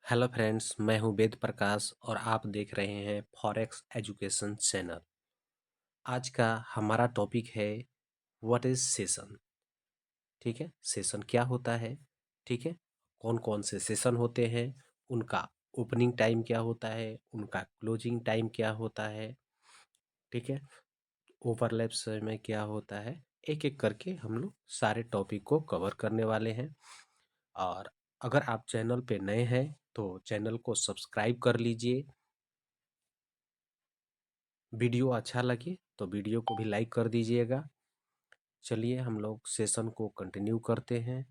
Hello friends, मैं हूं वेद प्रकाश और आप देख रहे हैं फॉरेक्स एजुकेशन चैनल। आज का हमारा टॉपिक है व्हाट इज सेशन। ठीक है, सेशन क्या होता है। ठीक है, कौन कौन से सेशन होते हैं, उनका ओपनिंग टाइम क्या होता है, उनका क्लोजिंग टाइम क्या होता है। ठीक है, ओवरलैप समय क्या होता है। एक एक करके हम लोग सारे टॉपिक को कवर करने वाले हैं। और अगर आप चैनल पे नए हैं तो चैनल को सब्सक्राइब कर लीजिए। वीडियो अच्छा लगे तो वीडियो को भी लाइक कर दीजिएगा। चलिए हम लोग सेशन को कंटिन्यू करते हैं।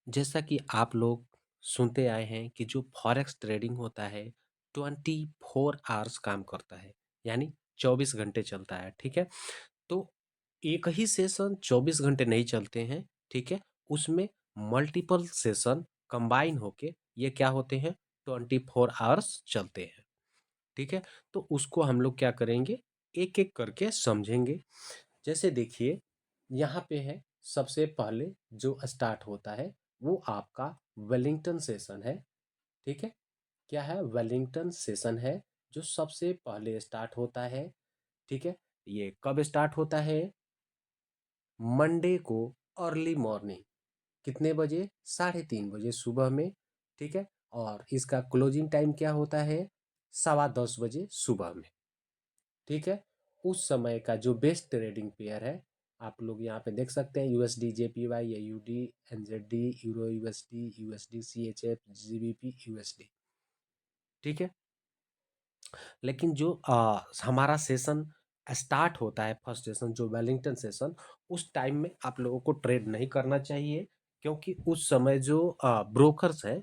जैसा कि आप लोग सुनते आए हैं कि जो फॉरेक्स ट्रेडिंग होता है 24 आवर्स काम करता है, यानी 24 घंटे चलता है। ठीक है, तो एक ही सेशन 24 घंटे नहीं चलते हैं। ठीक है, उसमें मल्टीपल सेशन कंबाइन होके ये क्या होते हैं, 24 आवर्स चलते हैं। ठीक है, तो उसको हम लोग क्या करेंगे, एक एक करके समझेंगे। जैसे देखिए, यहाँ पे है सबसे पहले जो स्टार्ट होता है वो आपका वेलिंगटन सेशन है। ठीक है, क्या है, वेलिंगटन सेशन है जो सबसे पहले स्टार्ट होता है। ठीक है, ये कब स्टार्ट होता है, मंडे को अर्ली मॉर्निंग, कितने बजे, 3:30 बजे सुबह में। ठीक है, और इसका क्लोजिंग टाइम क्या होता है, 10:15 बजे सुबह में। ठीक है, उस समय का जो बेस्ट ट्रेडिंग पेयर है, आप लोग यहाँ पे देख सकते हैं, USD JPY, AUD, NZD, euro USD, USD CHF, GBP, USD. ठीक है, लेकिन जो हमारा सेशन स्टार्ट होता है, फर्स्ट सेशन जो वेलिंगटन सेशन, उस टाइम में आप लोगों को ट्रेड नहीं करना चाहिए। क्योंकि उस समय जो ब्रोकर्स है,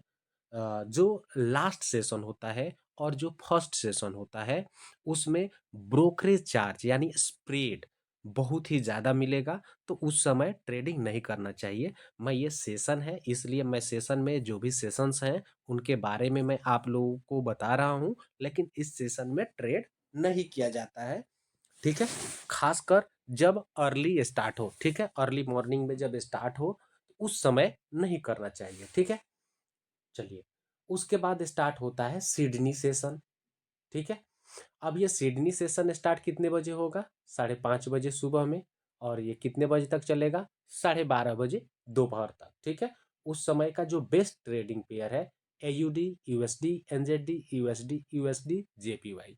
जो लास्ट सेशन होता है और जो फर्स्ट सेशन होता है, उसमें ब्रोकरेज चार्ज यानी स्प्रेड बहुत ही ज़्यादा मिलेगा। तो उस समय ट्रेडिंग नहीं करना चाहिए। मैं ये सेशन है इसलिए मैं सेशन में जो भी सेशंस हैं उनके बारे में मैं आप लोगों को बता रहा हूँ, लेकिन इस सेशन में ट्रेड नहीं किया जाता है। ठीक है, खासकर जब अर्ली स्टार्ट हो। ठीक है, अर्ली मॉर्निंग में जब स्टार्ट हो तो उस समय नहीं करना चाहिए। ठीक है, चलिए, उसके बाद स्टार्ट होता है सिडनी सेशन। ठीक है, अब ये सिडनी सेशन स्टार्ट कितने बजे होगा, 5:30 बजे सुबह में, और ये कितने बजे तक चलेगा, 12:30 बजे दोपहर तक। ठीक है, उस समय का जो बेस्ट ट्रेडिंग पेयर है, AUD, USD, NZD, USD, USD, JPY.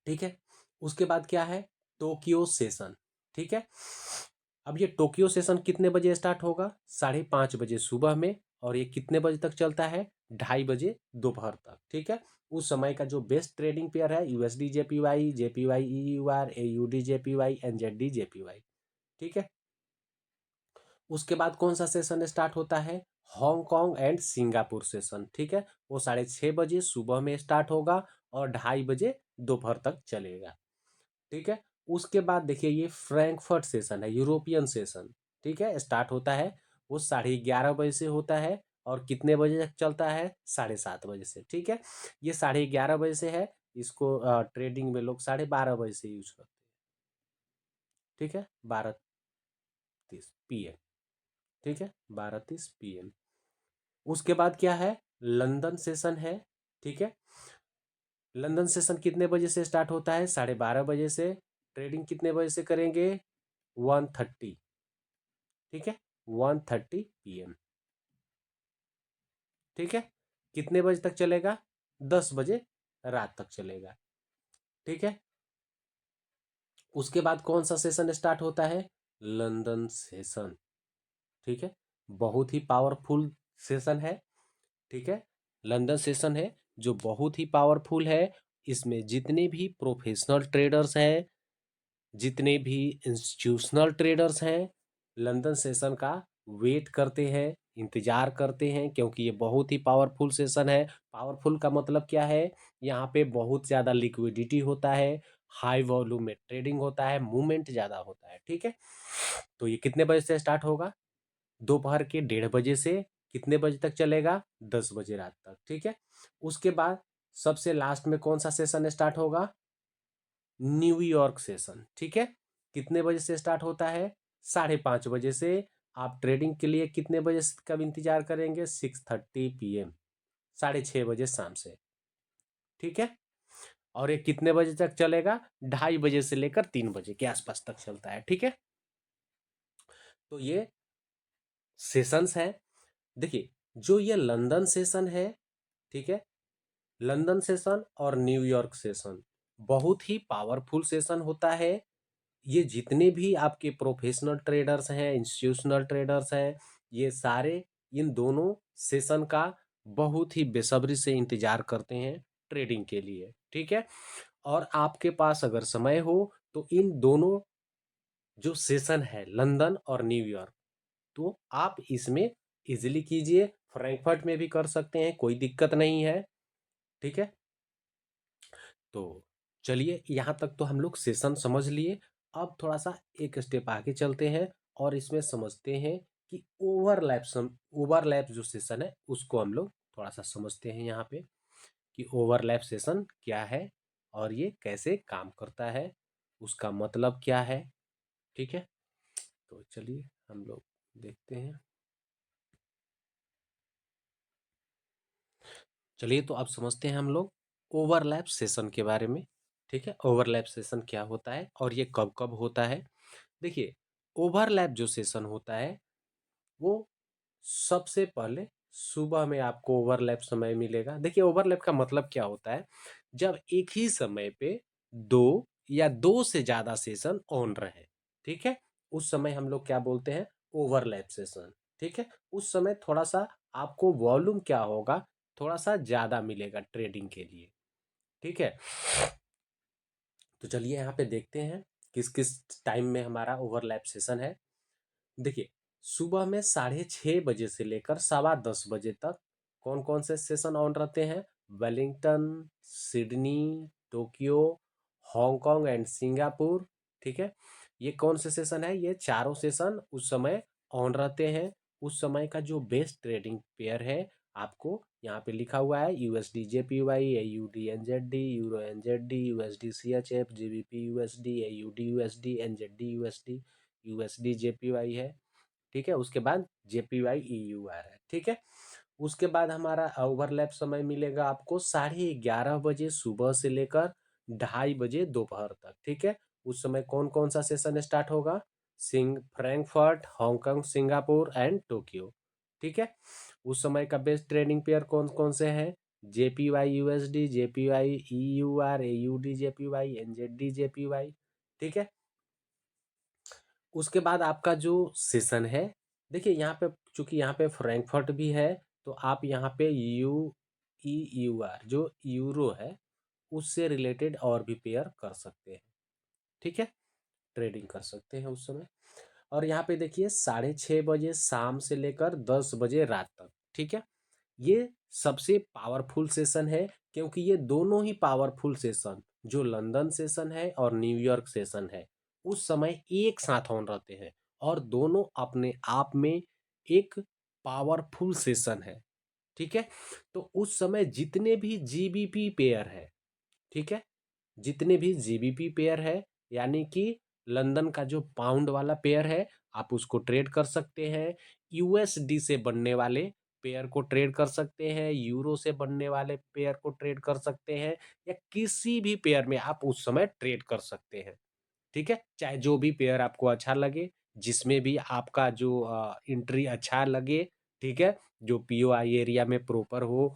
ठीक है, उसके बाद क्या है, टोक्यो सेशन। ठीक है, अब ये टोक्यो सेशन कितने बजे स्टार्ट होगा, 5:30 बजे सुबह में, और ये कितने बजे तक चलता है, 2:30 बजे दोपहर तक। ठीक है, उस समय का जो बेस्ट ट्रेडिंग पेयर है, USD JPY, JPY EUR, AUD JPY, NZD JPY. ठीक है, उसके बाद कौन सा सेशन स्टार्ट होता है, हांगकांग एंड सिंगापुर सेशन। ठीक है, वो 6:30 बजे सुबह में स्टार्ट होगा और 2:30 बजे दोपहर तक चलेगा। ठीक है, उसके बाद देखिए ये फ्रैंकफर्ट सेशन है, यूरोपियन सेशन। ठीक है, स्टार्ट होता है वो 11:30 बजे से होता है और कितने बजे तक चलता है, 7:30 बजे से। ठीक है, ये 11:30 बजे से है, इसको ट्रेडिंग में लोग 12:30 बजे से यूज करते हैं। ठीक है, 12:30 PM। ठीक है, 12:30 PM। उसके बाद क्या है, लंदन सेशन है। ठीक है, लंदन सेशन कितने बजे से स्टार्ट होता है, 12:30 बजे से। ट्रेडिंग कितने बजे से करेंगे, 1:30। ठीक है, 1:30 PM। ठीक है, कितने बजे तक चलेगा, 10 बजे रात तक चलेगा। ठीक है, उसके बाद कौन सा सेशन स्टार्ट होता है, लंदन सेशन। ठीक है, बहुत ही पावरफुल सेशन है। ठीक है, लंदन सेशन है जो बहुत ही पावरफुल है। इसमें जितने भी प्रोफेशनल ट्रेडर्स हैं, जितने भी इंस्टीट्यूशनल ट्रेडर्स हैं, लंदन सेशन का वेट करते हैं, इंतजार करते हैं, क्योंकि ये बहुत ही पावरफुल सेशन है। पावरफुल का मतलब क्या है, यहाँ पे बहुत ज़्यादा लिक्विडिटी होता है, हाई वॉल्यूम में ट्रेडिंग होता है, मूवमेंट ज़्यादा होता है। ठीक है, तो ये कितने बजे से स्टार्ट होगा, दोपहर के 1:30 बजे से कितने बजे तक चलेगा, 10 बजे रात तक। ठीक है, उसके बाद सबसे लास्ट में कौन सा सेशन स्टार्ट होगा, न्यूयॉर्क सेशन। ठीक है, कितने बजे से स्टार्ट होता है, 5:30 बजे से आप ट्रेडिंग के लिए कितने बजे कब इंतजार करेंगे? 6:30 PM, 6:30 बजे शाम से, ठीक है। और ये कितने बजे तक चलेगा? 2:30 बजे से लेकर 3 बजे के आसपास तक चलता है, ठीक है। तो ये सेशंस है। देखिए, जो ये लंदन सेशन है, ठीक है, लंदन सेशन और न्यूयॉर्क सेशन बहुत ही पावरफुल सेशन होता है। ये जितने भी आपके प्रोफेशनल ट्रेडर्स हैं, इंस्टीट्यूशनल ट्रेडर्स हैं, ये सारे इन दोनों सेशन का बहुत ही बेसब्री से इंतजार करते हैं ट्रेडिंग के लिए, ठीक है। और आपके पास अगर समय हो तो इन दोनों जो सेशन है लंदन और न्यूयॉर्क, तो आप इसमें इजीली कीजिए। फ्रैंकफर्ट में भी कर सकते हैं, कोई दिक्कत नहीं है, ठीक है। तो चलिए, यहाँ तक तो हम लोग सेशन समझ लिए। अब थोड़ा सा एक स्टेप आगे चलते हैं और इसमें समझते हैं कि ओवरलैप जो सेशन है उसको हम लोग थोड़ा सा समझते हैं यहाँ पे, कि ओवरलैप सेशन क्या है और ये कैसे काम करता है, उसका मतलब क्या है, ठीक है। तो चलिए हम लोग देखते हैं। चलिए, तो अब समझते हैं हम लोग ओवरलैप सेशन के बारे में, ठीक है। ओवरलैप सेशन क्या होता है और ये कब कब होता है? देखिए, ओवरलैप जो सेशन होता है वो सबसे पहले सुबह में आपको ओवरलैप समय मिलेगा। देखिए, ओवरलैप का मतलब क्या होता है? जब एक ही समय पे दो या दो से ज्यादा सेशन ऑन रहे, ठीक है, उस समय हम लोग क्या बोलते हैं? ओवरलैप सेशन, ठीक है। उस समय थोड़ा सा आपको वॉल्यूम क्या होगा, थोड़ा सा ज्यादा मिलेगा ट्रेडिंग के लिए, ठीक है। तो चलिए यहाँ पे देखते हैं किस किस टाइम में हमारा ओवरलैप सेशन है। देखिए, सुबह में 6:30 बजे से लेकर 10:15 बजे तक कौन कौन से सेशन ऑन रहते हैं? Wellington, Sydney, Tokyo, Hong Kong and Singapore, ठीक है। ये कौन से सेशन है? ये चारों सेशन उस समय ऑन रहते हैं। उस समय का जो बेस्ट ट्रेडिंग पेयर है, आपको यहाँ पे लिखा हुआ है, USD JPY, AUD NZD, euro NZD, USD CHF, GBP USD, AUD USD, NZD USD, USD JPY है, ठीक है। उसके बाद जेपीवाई ईयूआर है, ठीक है। उसके बाद हमारा ओवरलैप समय मिलेगा आपको 11:30 बजे सुबह से लेकर 2:30 बजे दोपहर तक, ठीक है। उस समय कौन कौन सा सेशन स्टार्ट होगा? Frankfurt, Hong Kong, Singapore and Tokyo, ठीक है। उस समय का बेस्ट ट्रेडिंग पेयर कौन कौन से हैं? JPY USD, JPY EUR, AUD JPY, NZD JPY, ठीक है। उसके बाद आपका जो सेशन है, देखिए यहाँ पे चूंकि यहाँ पे फ्रैंकफर्ट भी है, तो आप यहाँ पे यूईयूआर जो यूरो है उससे रिलेटेड और भी पेयर कर सकते हैं, ठीक है, ट्रेडिंग कर सकते हैं उस समय। और यहाँ पे देखिए 6:30 बजे शाम से लेकर 10 बजे रात तक, ठीक है। ये सबसे पावरफुल सेशन है, क्योंकि ये दोनों ही पावरफुल सेशन जो लंदन सेशन है और न्यूयॉर्क सेशन है उस समय एक साथ ऑन रहते हैं, और दोनों अपने आप में एक पावरफुल सेशन है, ठीक है। तो उस समय जितने भी जीबीपी पेयर है, ठीक है, जितने भी जीबीपी पेयर है, यानी कि लंदन का जो पाउंड वाला पेयर है, आप उसको ट्रेड कर सकते हैं। यूएसडी से बनने वाले पेयर को ट्रेड कर सकते हैं, यूरो से बनने वाले पेयर को ट्रेड कर सकते हैं, या किसी भी पेयर में आप उस समय ट्रेड कर सकते हैं, ठीक है। चाहे जो भी पेयर आपको अच्छा लगे, जिसमें भी आपका जो एंट्री अच्छा लगे, ठीक है, जो पीओआई एरिया में प्रॉपर हो,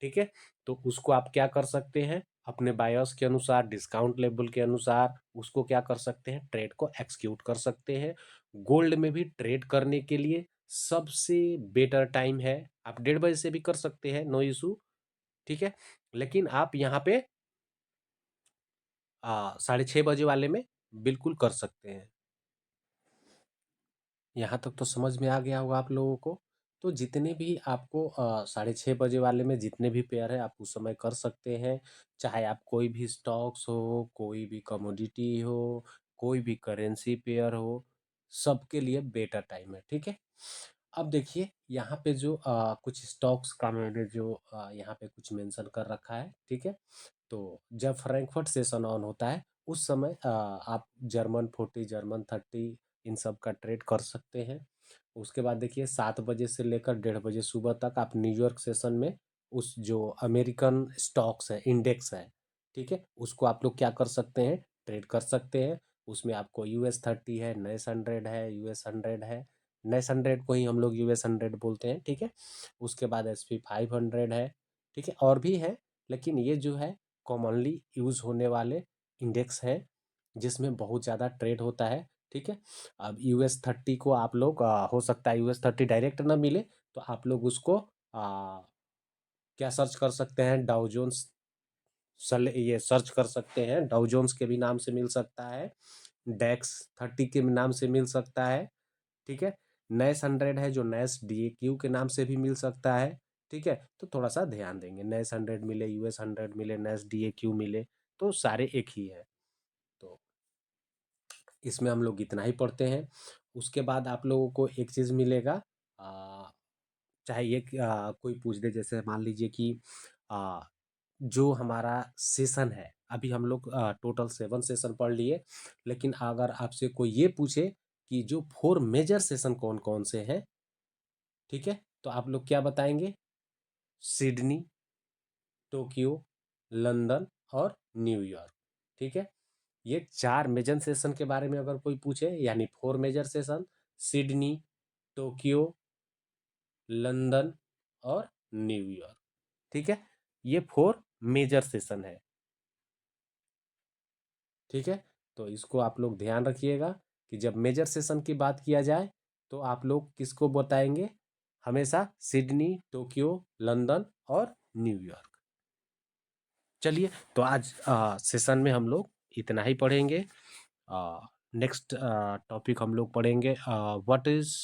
ठीक है, तो उसको आप क्या कर सकते हैं? अपने बायस के अनुसार, डिस्काउंट लेवल के अनुसार उसको क्या कर सकते हैं? ट्रेड को एक्सक्यूट कर सकते हैं। गोल्ड में भी ट्रेड करने के लिए सबसे बेटर टाइम है, आप 1:30 बजे से भी कर सकते हैं, नो इशू, ठीक है। लेकिन आप यहाँ पे 6:30 बजे वाले में बिल्कुल कर सकते हैं। यहाँ तक तो समझ में आ गया होगा आप लोगों को। तो जितने भी आपको 6:30 बजे वाले में जितने भी पेयर है आप उस समय कर सकते हैं। चाहे आप कोई भी स्टॉक्स हो, कोई भी कमोडिटी हो, कोई भी करेंसी पेयर हो, सबके लिए बेटर टाइम है, ठीक है। अब देखिए यहाँ पे जो कुछ स्टॉक्स का मैंने जो यहाँ पे कुछ मेंशन कर रखा है, ठीक है। तो जब फ्रैंकफर्ट सेशन ऑन होता है उस समय आप जर्मन 40, जर्मन 30 इन सब का ट्रेड कर सकते हैं। उसके बाद देखिए 7 बजे से लेकर 1:30 बजे सुबह तक आप न्यूयॉर्क सेशन में उस जो अमेरिकन स्टॉक्स है, इंडेक्स है, ठीक है, उसको आप लोग क्या कर सकते हैं, ट्रेड कर सकते हैं। उसमें आपको US 30 है, NAS 100 है, US 100 है। NAS 100 को ही हम लोग US 100 बोलते हैं, ठीक है। उसके बाद SP 500 है, ठीक है, और भी है, लेकिन ये जो है कॉमनली यूज होने वाले इंडेक्स हैं जिसमें बहुत ज़्यादा ट्रेड होता है, ठीक है। अब US 30 को आप लोग हो सकता है US 30 डायरेक्ट ना मिले, तो आप लोग उसको क्या सर्च कर सकते हैं, डाउ जोन्स ये सर्च कर सकते हैं, डाउ जोन्स के भी नाम से मिल सकता है, DAX 30 के नाम से मिल सकता है, ठीक है। NAS 100 है जो NASDAQ के नाम से भी मिल सकता है, ठीक है। तो थोड़ा सा ध्यान देंगे, NAS 100 मिले, US 100 मिले, NASDAQ मिले, तो सारे एक ही है। तो इसमें हम लोग इतना ही पढ़ते हैं। उसके बाद आप लोगों को एक चीज़ मिलेगा, आ, चाहे ये कोई पूछ दे, जैसे मान लीजिए कि आ, जो हमारा सेशन है, अभी हम लोग टोटल 7 सेशन पढ़ लिए, लेकिन अगर आपसे कोई ये पूछे कि जो 4 मेजर सेशन कौन कौन से हैं, ठीक है, तो आप लोग क्या बताएंगे, सिडनी, टोक्यो, लंदन और न्यूयॉर्क, ठीक है। ये 4 मेजर सेशन के बारे में अगर कोई पूछे, यानी 4 major session, Sydney, Tokyo, London और न्यूयॉर्क, ठीक है, ये 4 मेजर सेशन है, ठीक है। तो इसको आप लोग ध्यान रखिएगा कि जब मेजर सेशन की बात किया जाए तो आप लोग किसको बताएंगे, हमेशा सिडनी, टोक्यो, लंदन और न्यूयॉर्क। चलिए, तो आज सेशन में हम लोग इतना ही पढ़ेंगे। नेक्स्ट टॉपिक हम लोग पढ़ेंगे व्हाट इज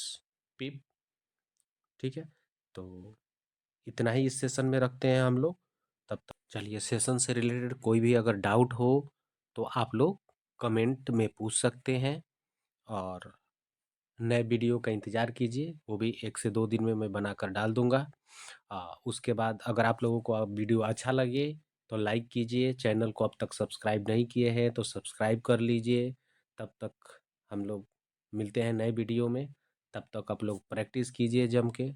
पिप, ठीक है। तो इतना ही इस सेशन में रखते हैं हम लोग। तब तक चलिए, सेशन से रिलेटेड कोई भी अगर डाउट हो तो आप लोग कमेंट में पूछ सकते हैं, और नए वीडियो का इंतज़ार कीजिए, वो भी 1 से 2 दिन में मैं बनाकर डाल दूंगा। उसके बाद अगर आप लोगों को वीडियो अच्छा लगे तो लाइक कीजिए, चैनल को अब तक सब्सक्राइब नहीं किए हैं तो सब्सक्राइब कर लीजिए। तब तक हम लोग मिलते हैं नए वीडियो में, तब तक आप लोग प्रैक्टिस कीजिए जम के।